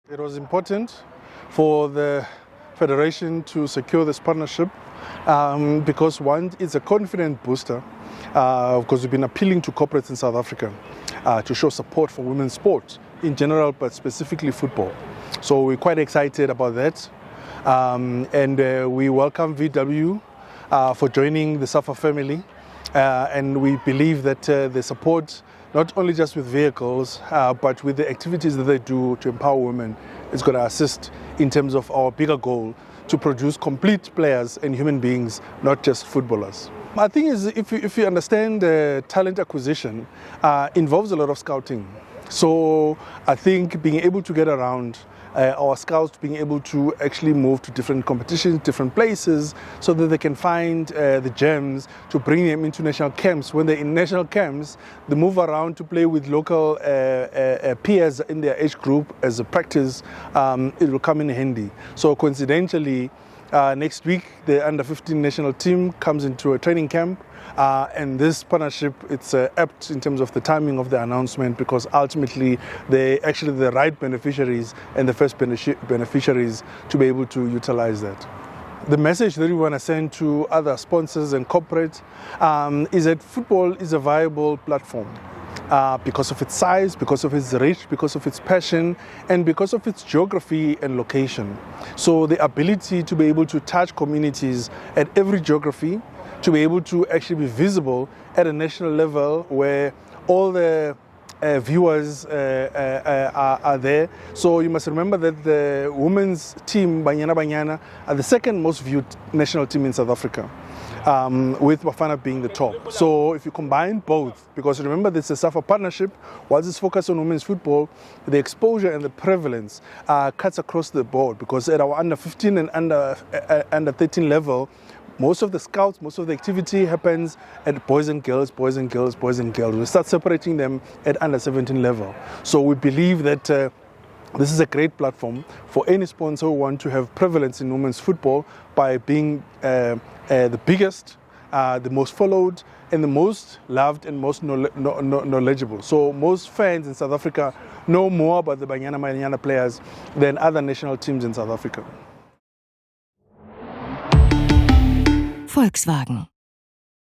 It was important for the Federation to secure this partnership because one, it's a confidence booster because we've been appealing to corporates in South Africa to show support for women's sport in general, but specifically football. So we're quite excited about that. We welcome VW for joining the SAFA family. And we believe that the support, not only just with vehicles, but with the activities that they do to empower women, is going to assist in terms of our bigger goal to produce complete players and human beings, not just footballers. I think if you understand talent acquisition, involves a lot of scouting. So I think being able to get around our scouts being able to actually move to different competitions, different places, so that they can find the gems to bring them into national camps. When they're in national camps, they move around to play with local peers in their age group as a practice. It will come in handy. So coincidentally, next week, the under-15 national team comes into a training camp. And this partnership, it's apt in terms of the timing of the announcement, because ultimately they're actually the right beneficiaries and the first beneficiaries to be able to utilize that. The message that we want to send to other sponsors and corporates is that football is a viable platform. Because of its size, because of its reach, because of its passion, and because of its geography and location. So the ability to be able to touch communities at every geography, to be able to actually be visible at a national level where all the viewers are there. So you must remember that the women's team, Banyana, are the second most viewed national team in South Africa, with Bafana being the top. So if you combine both, because remember this is a SAFA partnership, whilst it's focused on women's football, the exposure and the prevalence cuts across the board, because at our under 15 and under 13 level, most of the scouts, most of the activity happens at boys and girls, boys and girls, boys and girls. We start separating them at under 17 level. So we believe that this is a great platform for any sponsor who want to have prevalence in women's football by being the biggest, the most followed, and the most loved and most knowledgeable. So most fans in South Africa know more about the Banyana players than other national teams in South Africa. Volkswagen.